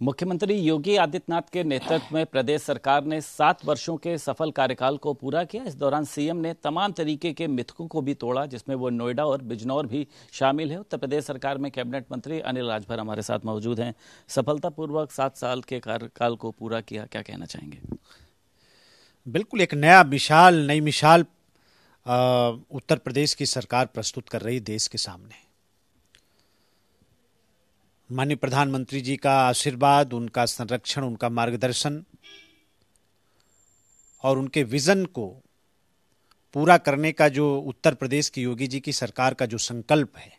मुख्यमंत्री योगी आदित्यनाथ के नेतृत्व में प्रदेश सरकार ने 7 वर्षों के सफल कार्यकाल को पूरा किया। इस दौरान सीएम ने तमाम तरीके के मिथकों को भी तोड़ा, जिसमें वो नोएडा और बिजनौर भी शामिल है। उत्तर प्रदेश सरकार में कैबिनेट मंत्री अनिल राजभर हमारे साथ मौजूद हैं। सफलतापूर्वक 7 साल के कार्यकाल को पूरा किया, क्या कहना चाहेंगे? बिल्कुल एक नई मिसाल उत्तर प्रदेश की सरकार प्रस्तुत कर रही देश के सामने। माननीय प्रधानमंत्री जी का आशीर्वाद, उनका संरक्षण, उनका मार्गदर्शन और उनके विजन को पूरा करने का जो उत्तर प्रदेश की योगी जी की सरकार का जो संकल्प है,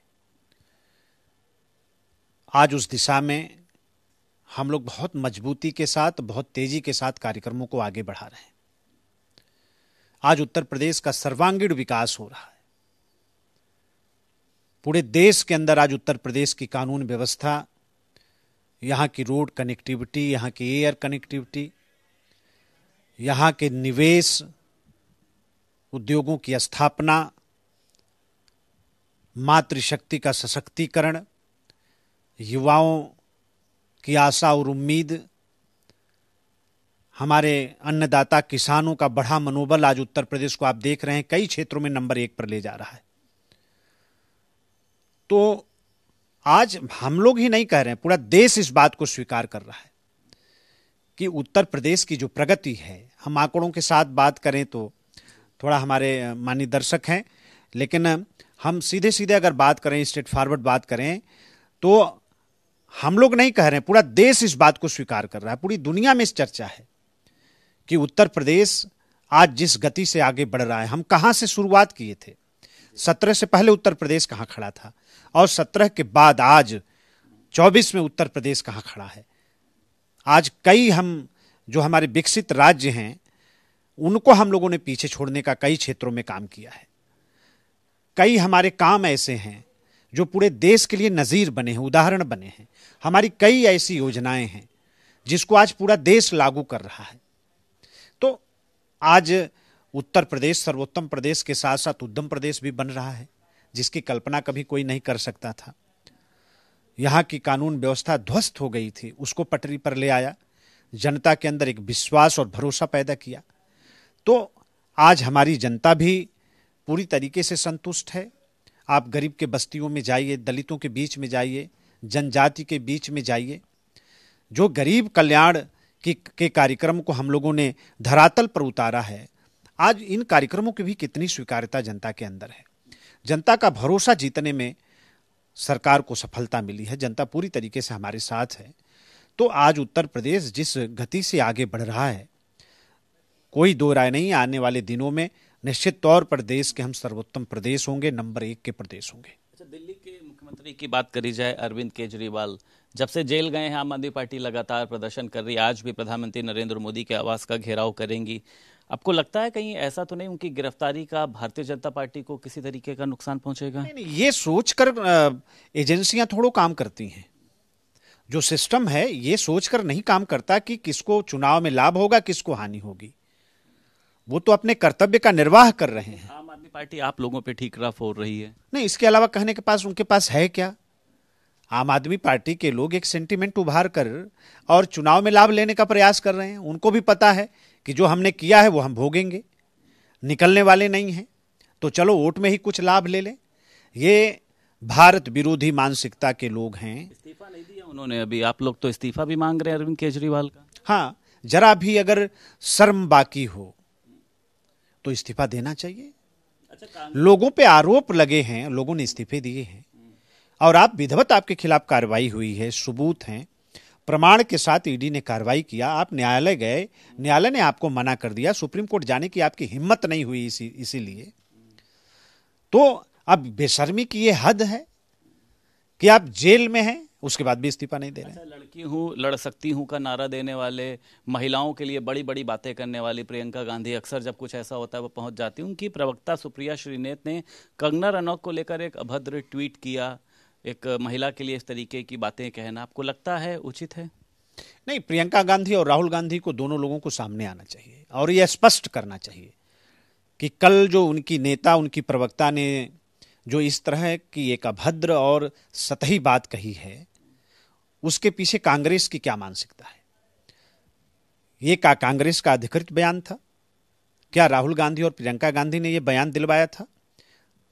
आज उस दिशा में हम लोग बहुत मजबूती के साथ, बहुत तेजी के साथ कार्यक्रमों को आगे बढ़ा रहे हैं। आज उत्तर प्रदेश का सर्वांगीण विकास हो रहा है। पूरे देश के अंदर आज उत्तर प्रदेश की कानून व्यवस्था, यहाँ की रोड कनेक्टिविटी, यहाँ की एयर कनेक्टिविटी, यहाँ के निवेश, उद्योगों की स्थापना, मातृशक्ति का सशक्तिकरण, युवाओं की आशा और उम्मीद, हमारे अन्नदाता किसानों का बढ़ा मनोबल आज उत्तर प्रदेश को आप देख रहे हैं कई क्षेत्रों में नंबर 1 पर ले जा रहा है। तो आज हम लोग ही नहीं कह रहे हैं, पूरा देश इस बात को स्वीकार कर रहा है कि उत्तर प्रदेश की जो प्रगति है, हम आंकड़ों के साथ बात करें तो थोड़ा हमारे माननीय दर्शक हैं, लेकिन हम सीधे सीधे अगर बात करें, स्ट्रेट फॉरवर्ड बात करें, तो हम लोग नहीं कह रहे हैं, पूरा देश इस बात को स्वीकार कर रहा है। पूरी दुनिया में इस चर्चा है कि उत्तर प्रदेश आज जिस गति से आगे बढ़ रहा है। हम कहां से शुरुआत किए थे? 17 से पहले उत्तर प्रदेश कहां खड़ा था, और 17 के बाद आज 24 में उत्तर प्रदेश कहां खड़ा है। आज कई जो हमारे विकसित राज्य हैं, उनको हम लोगों ने पीछे छोड़ने का कई क्षेत्रों में काम किया है। कई हमारे काम ऐसे हैं जो पूरे देश के लिए नजीर बने हैं, उदाहरण बने हैं। हमारी कई ऐसी योजनाएं हैं जिसको आज पूरा देश लागू कर रहा है। तो आज उत्तर प्रदेश सर्वोत्तम प्रदेश के साथ साथ उद्यम प्रदेश भी बन रहा है, जिसकी कल्पना कभी कोई नहीं कर सकता था। यहाँ की कानून व्यवस्था ध्वस्त हो गई थी, उसको पटरी पर ले आया, जनता के अंदर एक विश्वास और भरोसा पैदा किया। तो आज हमारी जनता भी पूरी तरीके से संतुष्ट है। आप गरीब के बस्तियों में जाइए, दलितों के बीच में जाइए, जनजाति के बीच में जाइए। जो गरीब कल्याण के कार्यक्रम को हम लोगों ने धरातल पर उतारा है, आज इन कार्यक्रमों की भी कितनी स्वीकार्यता जनता के अंदर है। जनता का भरोसा जीतने में सरकार को सफलता मिली है। जनता पूरी तरीके से हमारे साथ है। तो आज उत्तर प्रदेश जिस गति से आगे बढ़ रहा है, कोई दो राय नहीं, आने वाले दिनों में निश्चित तौर पर देश के हम सर्वोत्तम प्रदेश होंगे, नंबर 1 के प्रदेश होंगे। अच्छा, दिल्ली के मुख्यमंत्री की बात करी जाए, अरविंद केजरीवाल जब से जेल गए हैं, आम आदमी पार्टी लगातार प्रदर्शन कर रही है। आज भी प्रधानमंत्री नरेंद्र मोदी के आवास का घेराव करेंगी। आपको लगता है कहीं ऐसा तो नहीं उनकी गिरफ्तारी का भारतीय जनता पार्टी को किसी तरीके का नुकसान पहुंचेगा? नहीं, ये सोचकर एजेंसियां थोड़ा काम करती हैं। जो सिस्टम है ये सोचकर नहीं काम करता कि किसको चुनाव में लाभ होगा, किसको हानि होगी। वो तो अपने कर्तव्य का निर्वाह कर रहे हैं। आम आदमी पार्टी आप लोगों पे ठीकरा फोड़ रही है। नहीं, इसके अलावा कहने के पास उनके पास है क्या? आम आदमी पार्टी के लोग एक सेंटीमेंट उभार कर और चुनाव में लाभ लेने का प्रयास कर रहे हैं। उनको भी पता है कि जो हमने किया है वो हम भोगेंगे, निकलने वाले नहीं हैं, तो चलो वोट में ही कुछ लाभ ले लें। ये भारत विरोधी मानसिकता के लोग हैं। इस्तीफा नहीं दिया उन्होंने अभी, आप लोग तो इस्तीफा भी मांग रहे हैं अरविंद केजरीवाल का। हाँ, जरा भी अगर शर्म बाकी हो तो इस्तीफा देना चाहिए। अच्छा, लोगों पे आरोप लगे हैं, लोगों ने इस्तीफे दिए हैं, और आप विधिवत आपके खिलाफ कार्रवाई हुई है, सबूत हैं, प्रमाण के साथ ईडी ने कार्रवाई किया, आप न्यायालय गए, न्यायालय ने आपको मना कर दिया, सुप्रीम कोर्ट जाने की आपकी हिम्मत नहीं हुई इसीलिए। तो अब बेशर्मी की ये हद है कि आप जेल में हैं, उसके बाद भी इस्तीफा नहीं दे रहे हैं। अच्छा, लड़की हूँ लड़ सकती हूँ का नारा देने वाले, महिलाओं के लिए बड़ी बड़ी बातें करने वाली प्रियंका गांधी अक्सर जब कुछ ऐसा होता है वो पहुंच जाती है। उनकी प्रवक्ता सुप्रिया श्रीनेत ने कंगना रनौत को लेकर एक अभद्र ट्वीट किया। एक महिला के लिए इस तरीके की बातें कहना आपको लगता है उचित है? नहीं, प्रियंका गांधी और राहुल गांधी को, दोनों लोगों को सामने आना चाहिए और यह स्पष्ट करना चाहिए कि कल जो उनकी नेता, उनकी प्रवक्ता ने जो इस तरह की एक अभद्र और सतही बात कही है, उसके पीछे कांग्रेस की क्या मानसिकता है। ये कांग्रेस का अधिकृत बयान था क्या? राहुल गांधी और प्रियंका गांधी ने यह बयान दिलवाया था?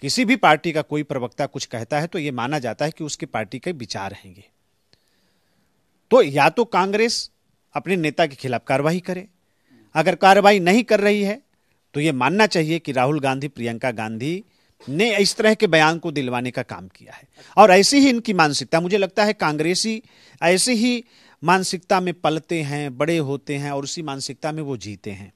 किसी भी पार्टी का कोई प्रवक्ता कुछ कहता है तो यह माना जाता है कि उसकी पार्टी के विचार रहेंगे। तो या तो कांग्रेस अपने नेता के खिलाफ कार्रवाई करे, अगर कार्रवाई नहीं कर रही है तो यह मानना चाहिए कि राहुल गांधी प्रियंका गांधी ने इस तरह के बयान को दिलवाने का काम किया है। और ऐसी ही इनकी मानसिकता, मुझे लगता है कांग्रेसी ऐसी ही मानसिकता में पलते हैं, बड़े होते हैं और उसी मानसिकता में वो जीते हैं,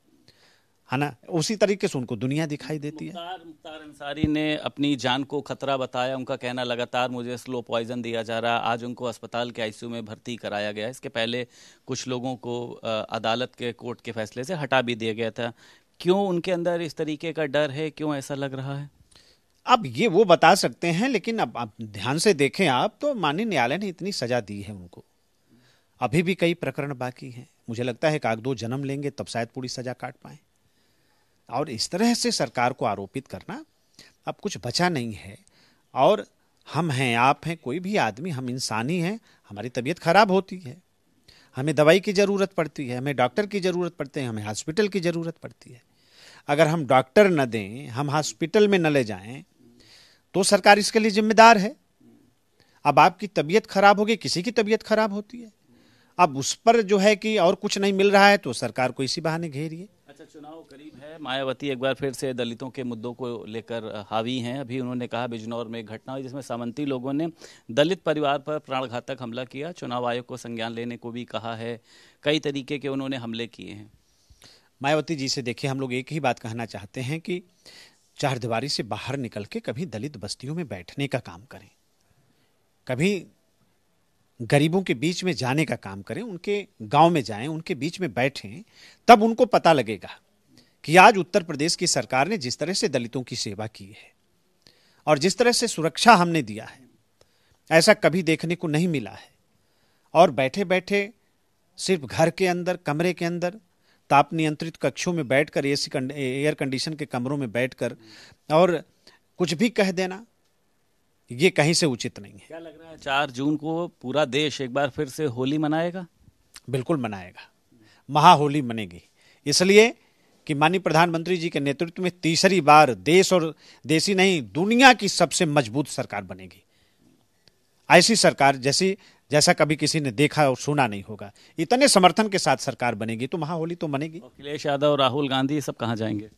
है ना। उसी तरीके से उनको दुनिया दिखाई देती है। मुख्तार अंसारी ने अपनी जान को खतरा बताया। उनका कहना लगातार मुझे स्लो पॉइजन दिया जा रहा। आज उनको अस्पताल के आईसीयू में भर्ती कराया गया। इसके पहले कुछ लोगों को अदालत के कोर्ट के फैसले से हटा भी दिया गया था। क्यों उनके अंदर इस तरीके का डर है? क्यों ऐसा लग रहा है? अब ये वो बता सकते हैं, लेकिन अब ध्यान से देखें आप तो माननीय न्यायालय ने इतनी सजा दी है उनको, अभी भी कई प्रकरण बाकी हैं। मुझे लगता है कि 1-2 जन्म लेंगे तब शायद पूरी सजा काट पाए। और इस तरह से सरकार को आरोपित करना, अब कुछ बचा नहीं है। और हम हैं, आप हैं, कोई भी आदमी, हम इंसान ही हैं। हमारी तबीयत खराब होती है, हमें दवाई की जरूरत पड़ती है, हमें डॉक्टर की जरूरत पड़ती है, हमें हॉस्पिटल की जरूरत पड़ती है। अगर हम डॉक्टर न दें, हम हॉस्पिटल में न ले जाएं तो सरकार इसके लिए जिम्मेदार है। अब आपकी तबीयत खराब होगी, किसी की तबीयत खराब होती है, अब उस पर जो है कि और कुछ नहीं मिल रहा है तो सरकार को इसी बहाने घेरिए। अच्छा, चुनाव करीब है। मायावती एक बार फिर से दलितों के मुद्दों को लेकर हावी हैं। अभी उन्होंने कहा बिजनौर में एक घटना हुई जिसमें सामंती लोगों ने दलित परिवार पर प्राणघातक हमला किया। चुनाव आयोग को संज्ञान लेने को भी कहा है। कई तरीके के उन्होंने हमले किए हैं। मायावती जी से देखिए, हम लोग एक ही बात कहना चाहते हैं कि चारदीवारी से बाहर निकल के कभी दलित बस्तियों में बैठने का काम करें, कभी गरीबों के बीच में जाने का काम करें, उनके गांव में जाएं, उनके बीच में बैठें, तब उनको पता लगेगा कि आज उत्तर प्रदेश की सरकार ने जिस तरह से दलितों की सेवा की है और जिस तरह से सुरक्षा हमने दिया है, ऐसा कभी देखने को नहीं मिला है। और बैठे बैठे सिर्फ घर के अंदर, कमरे के अंदर, ताप नियंत्रित कक्षों में बैठकर, एयर कंडीशन के कमरों में बैठकर और कुछ भी कह देना, ये कहीं से उचित नहीं है। क्या लग रहा है 4 जून को पूरा देश एक बार फिर से होली मनाएगा? बिल्कुल मनाएगा, महाहोली मनेगी। इसलिए कि माननीय प्रधानमंत्री जी के नेतृत्व में तीसरी बार देश, और देशी नहीं दुनिया की सबसे मजबूत सरकार बनेगी। ऐसी सरकार जैसा कभी किसी ने देखा और सुना नहीं होगा। इतने समर्थन के साथ सरकार बनेगी तो महाहोली तो मनेगी। अखिलेश यादव, राहुल गांधी सब कहाँ जाएंगे?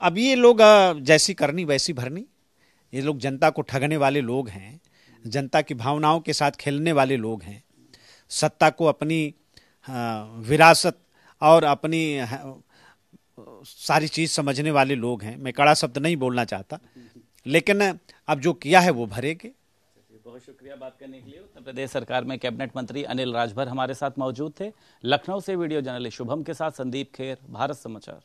अब ये लोग जैसी करनी वैसी भरनी। ये लोग जनता को ठगने वाले लोग हैं, जनता की भावनाओं के साथ खेलने वाले लोग हैं, सत्ता को अपनी विरासत और अपनी सारी चीज समझने वाले लोग हैं। मैं कड़ा शब्द नहीं बोलना चाहता, लेकिन अब जो किया है वो भरेंगे। बहुत शुक्रिया बात करने के लिए। उत्तर प्रदेश सरकार में कैबिनेट मंत्री अनिल राजभर हमारे साथ मौजूद थे। लखनऊ से वीडियो जर्नलिस्ट शुभम के साथ संदीप खेर, भारत समाचार।